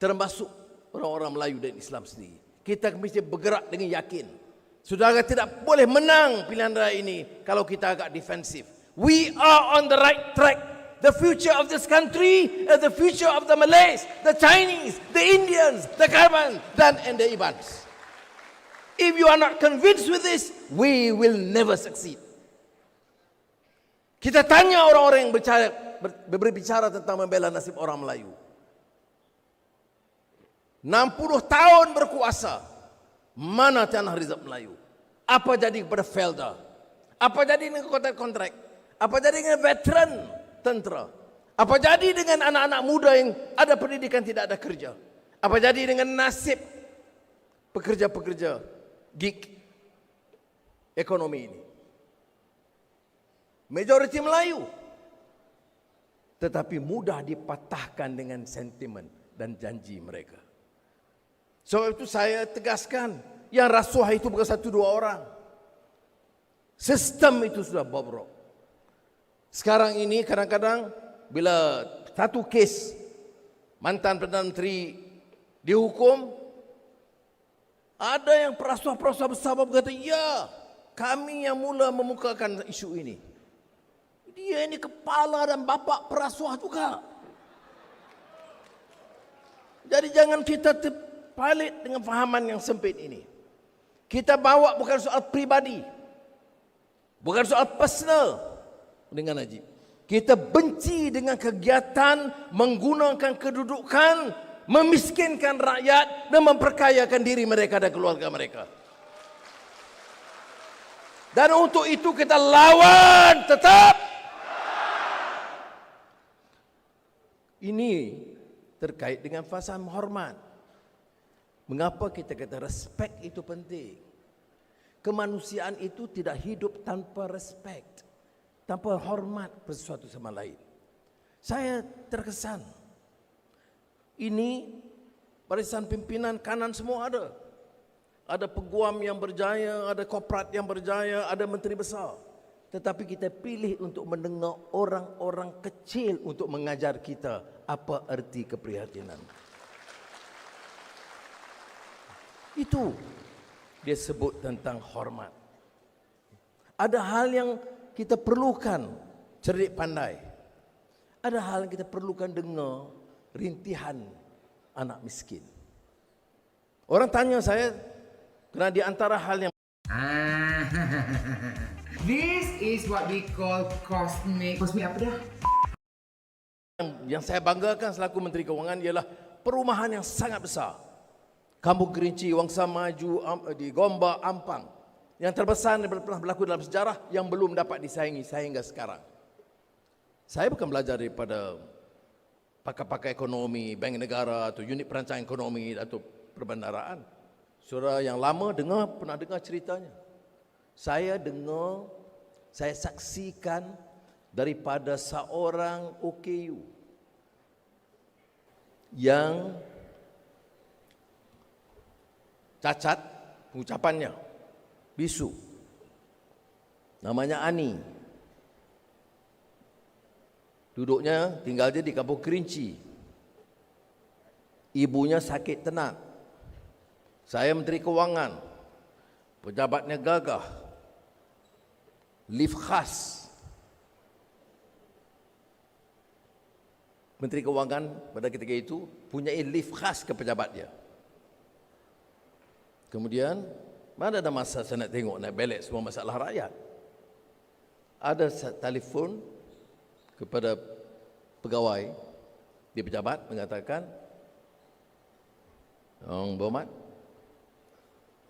termasuk orang-orang Melayu dan Islam sendiri. Kita mesti bergerak dengan yakin. Saudara tidak boleh menang pilihan raya ini kalau kita agak defensif. We are on the right track. The future of this country is the future of the Malays, the Chinese, the Indians, the Karman, and the Ibans. If you are not convinced with this, we will never succeed. Kita tanya orang-orang yang berbicara tentang membela nasib orang Melayu. 60 tahun berkuasa, mana tanah rizab Melayu? Apa jadi kepada Felda? Apa jadi dengan kontrak? Apa jadi dengan veteran tentera? Apa jadi dengan anak-anak muda yang ada pendidikan tidak ada kerja? Apa jadi dengan nasib pekerja-pekerja gig ekonomi ini? Majoriti Melayu, tetapi mudah dipatahkan dengan sentimen dan janji mereka. Sebab itu saya tegaskan, yang rasuah itu bukan 1-2 orang. Sistem itu sudah bobrok. Sekarang ini kadang-kadang bila satu kes mantan Perdana Menteri dihukum, ada yang perasuah-perasuah besar berkata, ya, kami yang mula memukakan isu ini. Dia ini kepala dan bapa perasuah juga. Jadi jangan kita terpalit dengan fahaman yang sempit ini. Kita bawa bukan soal pribadi, bukan soal personal dengan Najib. Kita benci dengan kegiatan menggunakan kedudukan, memiskinkan rakyat dan memperkayakan diri mereka dan keluarga mereka. Dan untuk itu kita lawan tetap. Ini terkait dengan fasa hormat. Mengapa kita kata respect itu penting? Kemanusiaan itu tidak hidup tanpa respect, tanpa hormat sesuatu sama lain. Saya terkesan. Ini barisan pimpinan kanan semua ada. Ada peguam yang berjaya, ada korporat yang berjaya, ada menteri besar. Tetapi kita pilih untuk mendengar orang-orang kecil untuk mengajar kita apa erti keprihatinan. Itu dia sebut tentang hormat. Ada hal yang kita perlukan cerdik pandai. Ada hal yang kita perlukan dengar rintihan anak miskin. Orang tanya saya, kerana di antara hal yang This is what we call cosmic apa dah? yang saya banggakan selaku Menteri Kewangan ialah perumahan yang sangat besar. Kampung Kerinci, Wangsa Maju, di Gombak, Ampang. Yang terbesar yang pernah berlaku dalam sejarah yang belum dapat disaingi sehingga sekarang. Saya bukan belajar daripada pakar-pakar ekonomi, bank negara atau unit perancangan ekonomi atau perbendaraan. Saudara yang lama pernah dengar ceritanya. Saya dengar, saya saksikan daripada seorang OKU yang cacat pengucapannya, bisu. Namanya Ani. Duduknya, tinggal dia di Kampung Kerinci. Ibunya sakit tenat. Saya Menteri Kewangan. Pejabatnya gagah. Lift khas. Menteri Kewangan pada ketika itu punya lift khas ke pejabat dia. Kemudian, mana ada masa saya nak tengok, nak belik semua masalah rakyat. Ada telefon kepada pegawai di pejabat mengatakan, Berhormat,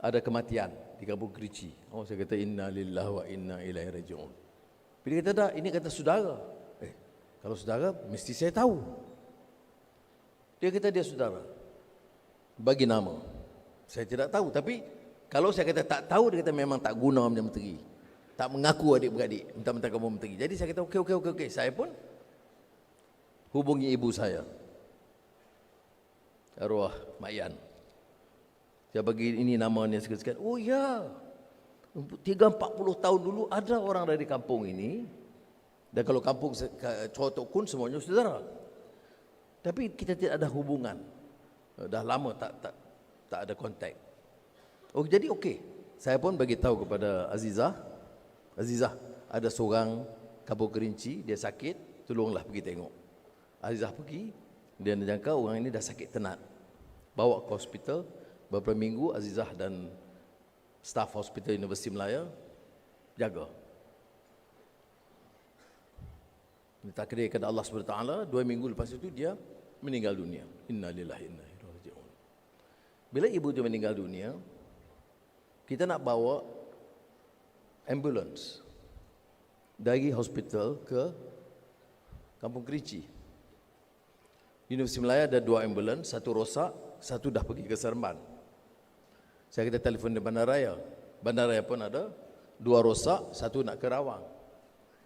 ada kematian di Kampung Kerinci. Oh, saya kata inna lillahi wa inna ilaihi raji'un. Bila kata dah, ini kata saudara. Kalau saudara, mesti saya tahu. Dia kata dia saudara. Bagi nama. Saya tidak tahu, tapi kalau saya kata tak tahu, dia kata memang tak guna menjadi menteri. Tak mengaku adik-beradik, mentang-mentang kamu menteri. Jadi saya kata okey. Saya pun hubungi ibu saya, arwah Mak Yan. Saya bagi ini namanya sekali-sekali. Oh ya, 30-40 tahun dulu ada orang dari kampung ini. Dan kalau kampung Cotok Kun semuanya saudara. Tapi kita tidak ada hubungan. Dah lama tak ada kontak. Oh jadi okey. Saya pun bagi tahu kepada Azizah. Azizah, ada seorang Kampung Kerinci, dia sakit, tolonglah pergi tengok. Azizah pergi, dia jangka orang ini dah sakit tenat. Bawa ke hospital, beberapa minggu Azizah dan staf hospital Universiti Melaya jaga. Ditakdirkan Allah SWT, 2 minggu lepas itu dia meninggal dunia. Inna lillahi inna ilaihi raji'un. Bila ibu dia meninggal dunia, kita nak bawa ambulans dari hospital ke Kampung Kerinci. Universiti Melaya ada 2 ambulans, satu rosak, satu dah pergi ke Seremban. Saya kata telefon di Bandaraya. Bandaraya pun ada 2 rosak, satu nak ke Rawang.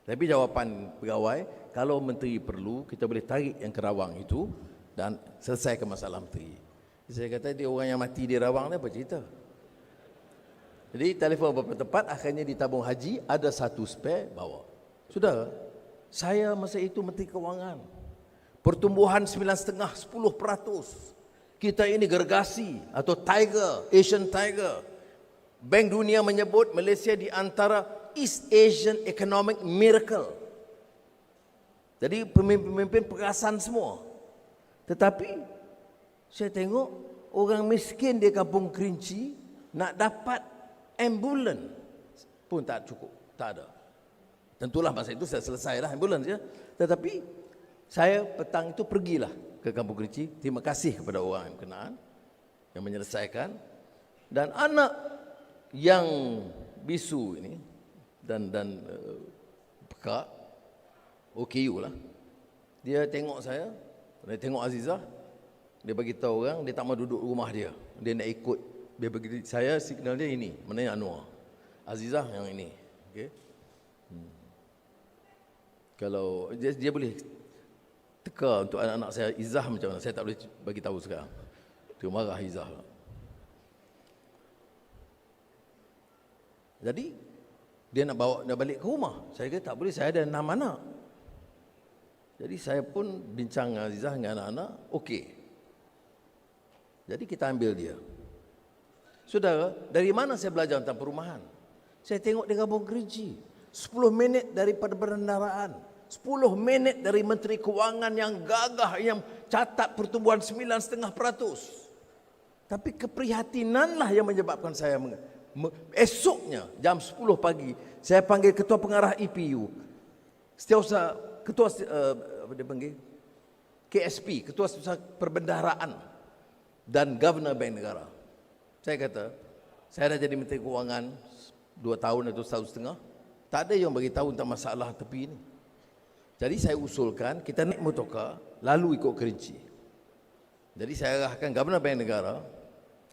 Tapi jawapan pegawai, kalau menteri perlu, kita boleh tarik yang ke Rawang itu dan selesaikan masalah menteri. Saya kata dia orang yang mati di Rawang ni apa cerita? Jadi telefon beberapa tempat, akhirnya di tabung haji ada satu spare bawa. Sudah, saya masa itu Menteri Kewangan. Pertumbuhan 9,5-10%. Kita ini gergasi atau tiger, Asian tiger. Bank Dunia menyebut Malaysia di antara East Asian Economic Miracle. Jadi pemimpin-pemimpin perasan semua. Tetapi saya tengok orang miskin di Kampung Kerinci nak dapat ambulans pun tak cukup, tak ada. Tentulah masa itu saya selesailah ambulans ya. Tetapi saya petang itu pergilah ke Kampung Kerinci. Terima kasih kepada orang yang berkenaan yang menyelesaikan. Dan anak yang bisu ini peka, OKU lah. Dia tengok saya, dia tengok Azizah, dia bagi tahu orang dia tak mau duduk rumah dia. Dia nak ikut. Dia bagi saya signal dia ini, mana yang Anwar. Azizah yang ini. Okey. Kalau dia boleh teka untuk anak-anak saya Izzah macam mana, saya tak boleh bagi tahu sekarang. Dia marah Izzah. Jadi dia nak bawa dia balik ke rumah. Saya kata tak boleh, saya ada 6 anak. Jadi saya pun bincang dengan Azizah dengan anak-anak, okey. Jadi kita ambil dia. Saudara, dari mana saya belajar tentang perumahan? Saya tengok di Kampung Kerinci, 10 minit daripada perbendaharaan, 10 minit dari Menteri Kewangan yang gagah, yang catat pertumbuhan 9,5%. Tapi keprihatinanlah yang menyebabkan saya esoknya jam 10 pagi saya panggil ketua pengarah EPU, setiausaha ketua apa dia panggil KSP, ketua setiausaha perbendaharaan dan governor Bank Negara. Saya kata, saya dah jadi Menteri Kewangan 2 tahun atau 1,5 tahun, tak ada yang bagi tahu tentang masalah tepi ini. Jadi saya usulkan kita naik motorkar lalu ikut Kerinci. Jadi saya arahkan governor Bank Negara,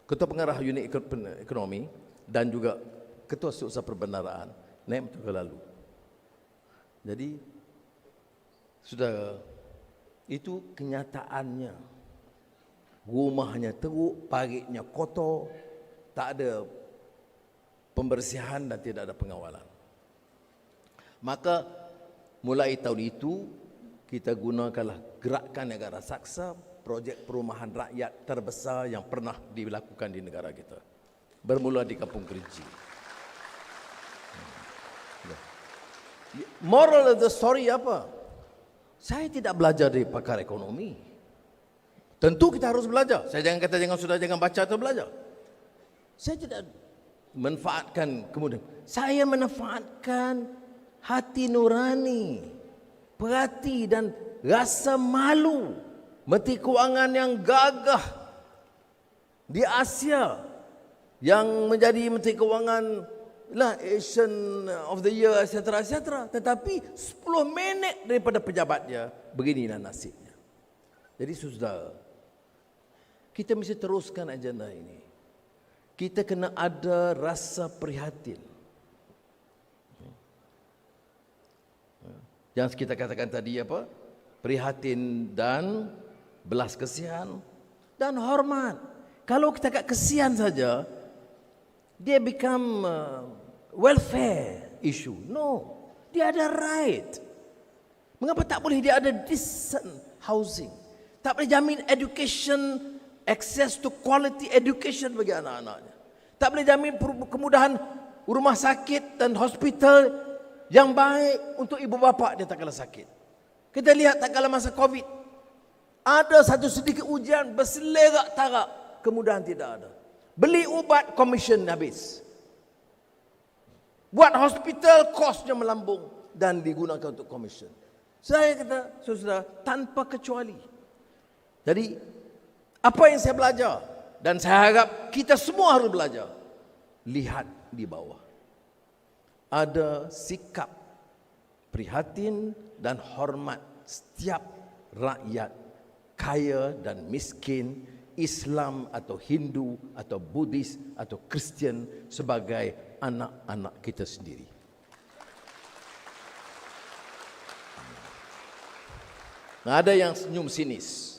ketua pengarah unit ekonomi dan juga ketua setiausaha perbendaharaan naik motorkar lalu. Jadi saudara, itu kenyataannya. Rumahnya teruk, paritnya kotor, tak ada pembersihan dan tidak ada pengawalan. Maka mulai tahun itu kita gunakanlah Gerakan Negara Saksa, projek perumahan rakyat terbesar yang pernah dilakukan di negara kita. Bermula di Kampung Kerinci. Moral of the story apa? Saya tidak belajar dari pakar ekonomi. Tentu kita harus belajar. Saya jangan kata jangan baca atau belajar. Saya tidak manfaatkan kemudian. Saya manfaatkan hati nurani, perhati dan rasa malu Menteri Kewangan yang gagah di Asia, yang menjadi Menteri Kewangan lah Asian of the Year, etc. Tetapi 10 minit daripada pejabat dia, beginilah nasibnya. Jadi saudara, kita mesti teruskan agenda ini. Kita kena ada rasa prihatin. Yang kita katakan tadi apa? Prihatin dan belas kasihan dan hormat. Kalau kita kat kesian saja, dia become welfare issue. No, dia ada right. Mengapa tak boleh dia ada decent housing? Tak boleh jamin education, access to quality education bagi anak-anaknya. Tak boleh jamin kemudahan rumah sakit dan hospital yang baik untuk ibu bapa dia tak kala sakit. Kita lihat tak kala masa COVID, ada satu sedikit ujian berselerak tarak, kemudahan tidak ada. Beli ubat, komisen habis. Buat hospital, kosnya melambung dan digunakan untuk komisen. Saya kata, saudara, tanpa kecuali. Jadi, apa yang saya belajar, dan saya harap kita semua harus belajar, lihat di bawah. Ada sikap prihatin dan hormat setiap rakyat, kaya dan miskin, Islam atau Hindu atau Buddhis atau Kristian sebagai anak-anak kita sendiri. Nah, ada yang senyum sinis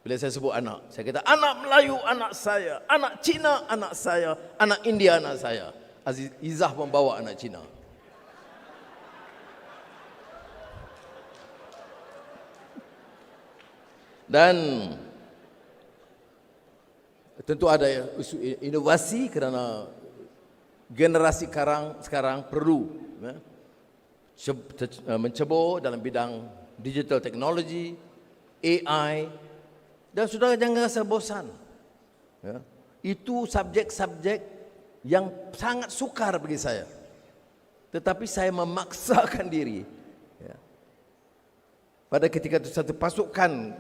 bila saya sebut anak. Saya kata anak Melayu anak saya, anak Cina anak saya, anak India anak saya. Izzah membawa anak Cina. Dan tentu ada isu inovasi kerana generasi sekarang perlu mencebur dalam bidang digital technology, AI, dan saudara jangan rasa bosan. Itu subjek-subjek yang sangat sukar bagi saya. Tetapi saya memaksakan diri. Pada ketika itu satu pasukan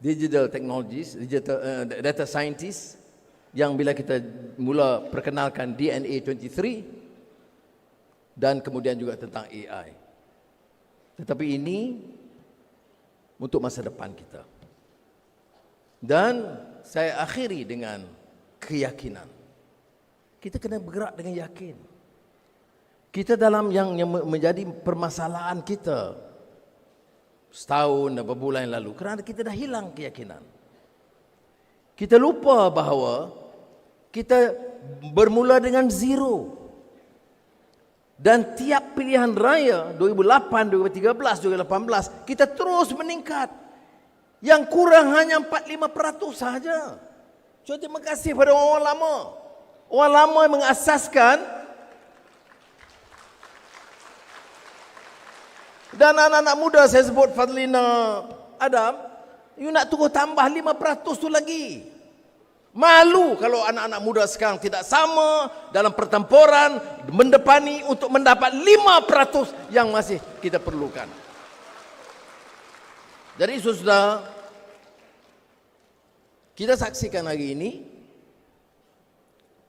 digital technologies, data scientist, yang bila kita mula perkenalkan DNA 23, dan kemudian juga tentang AI. Tetapi ini untuk masa depan kita. Dan saya akhiri dengan keyakinan. Kita kena bergerak dengan yakin. Kita dalam yang menjadi permasalahan kita setahun dan beberapa bulan yang lalu, kerana kita dah hilang keyakinan. Kita lupa bahawa kita bermula dengan zero. Dan tiap pilihan raya 2008, 2013, 2018 kita terus meningkat. Yang kurang hanya 4-5% sahaja. So terima kasih pada orang lama. Orang lama yang mengasaskan, dan anak-anak muda saya sebut Fadlina, Adam, you nak turun tambah 5% tu lagi. Malu kalau anak-anak muda sekarang tidak sama dalam pertempuran mendepani untuk mendapat 5% yang masih kita perlukan. Jadi saudara, kita saksikan hari ini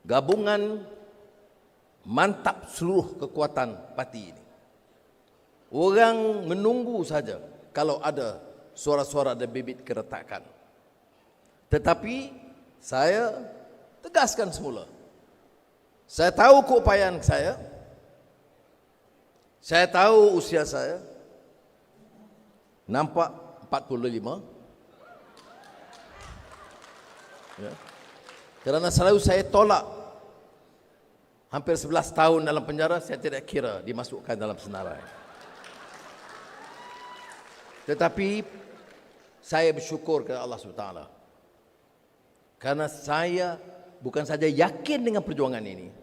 gabungan mantap seluruh kekuatan parti ini. Orang menunggu saja kalau ada suara-suara dan bibit keretakan. Tetapi saya tegaskan semula. Saya tahu keupayaan saya. Saya tahu usia saya. Nampak 45. Ya. Kerana selalu saya tolak. Hampir 11 tahun dalam penjara, saya tidak kira dimasukkan dalam senarai. Tetapi saya bersyukur kepada Allah SWT. Karena saya bukan saja yakin dengan perjuangan ini,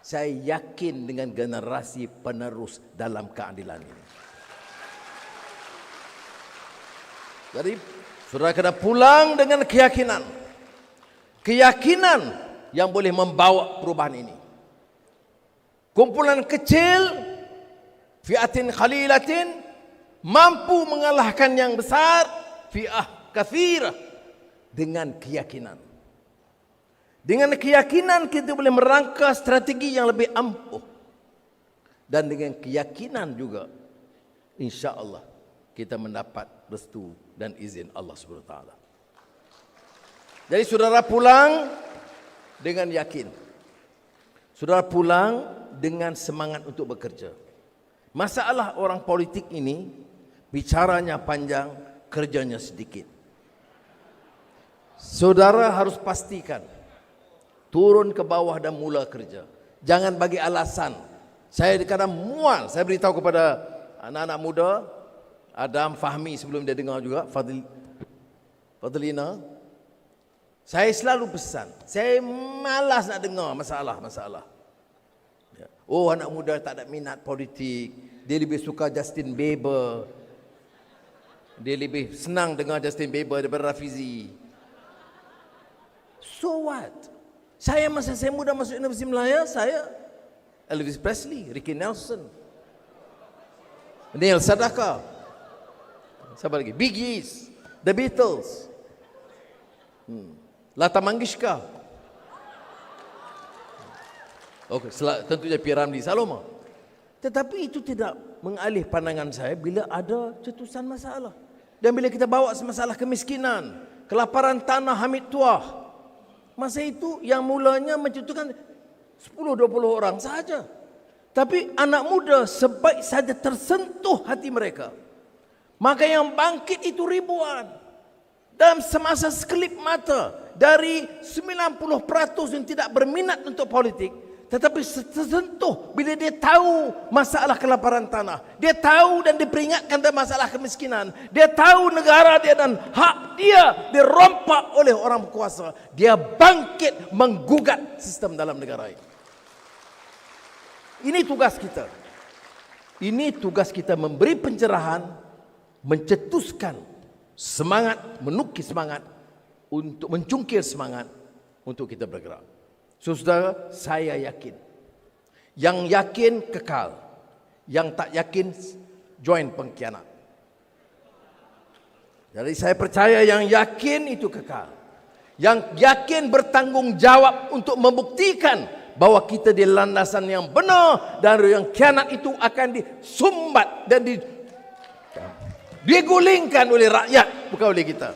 saya yakin dengan generasi penerus dalam keadilan ini. Jadi, saudara kena pulang dengan keyakinan. Keyakinan yang boleh membawa perubahan ini. Kumpulan kecil, fi'atin khalilatin, mampu mengalahkan yang besar, fi'ah kathirah, dengan keyakinan. Dengan keyakinan kita boleh merangka strategi yang lebih ampuh. Dan dengan keyakinan juga, insya Allah kita mendapat restu dan izin Allah SWT. Jadi saudara pulang dengan yakin. Saudara pulang dengan semangat untuk bekerja. Masalah orang politik ini, bicaranya panjang, kerjanya sedikit. Saudara harus pastikan turun ke bawah dan mula kerja. Jangan bagi alasan. Saya kadang mual. Saya beritahu kepada anak-anak muda, Adam, Fahmi sebelum dia dengar juga, Fadlina. Saya selalu pesan, saya malas nak dengar masalah-masalah. Oh, anak muda tak ada minat politik. Dia lebih suka Justin Bieber. Dia lebih senang dengar Justin Bieber daripada Rafizi. So what? Saya masa saya muda masuk Universiti Melaya, saya Elvis Presley, Ricky Nelson, Neil Sedaka, siapa lagi? Bee Gees, The Beatles, Lata Mangeshkar. Okey, tentunya P. Ramlee Saloma. Tetapi itu tidak mengalih pandangan saya bila ada cetusan masalah. Dan bila kita bawa masalah kemiskinan, kelaparan tanah Hamid Tuah, masa itu yang mulanya mencetuskan 10-20 orang saja. Tapi anak muda sebaik saja tersentuh hati mereka, maka yang bangkit itu ribuan. Dalam semasa sekelip mata, dari 90% yang tidak berminat untuk politik, tetapi tersentuh bila dia tahu masalah kelaparan tanah. Dia tahu dan diperingatkan tentang masalah kemiskinan. Dia tahu negara dia dan hak dia dirompak oleh orang berkuasa. Dia bangkit menggugat sistem dalam negara ini. Ini tugas kita. Ini tugas kita, memberi pencerahan, mencetuskan semangat, menukis semangat, untuk mencungkil semangat untuk kita bergerak. Saudara, saya yakin. Yang yakin kekal. Yang tak yakin join pengkhianat. Jadi saya percaya yang yakin itu kekal. Yang yakin bertanggungjawab untuk membuktikan bahwa kita di landasan yang benar dan yang khianat itu akan disumbat dan digulingkan oleh rakyat, bukan oleh kita.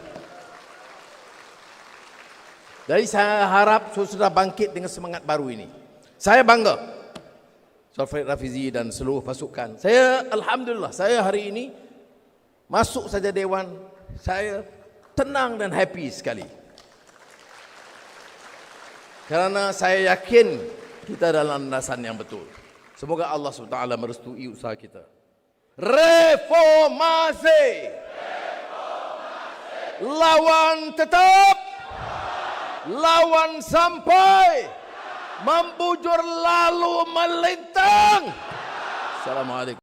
Jadi saya harap sudah bangkit dengan semangat baru ini. Saya bangga Ustaz Farid Rafizi dan seluruh pasukan. Saya alhamdulillah, saya hari ini masuk saja dewan, saya tenang dan happy sekali. Kerana saya yakin kita dalam landasan yang betul. Semoga Allah SWT merestui usaha kita. Reformasi. Lawan tetap. Lawan sampai. Membujur lalu melintang. Assalamualaikum.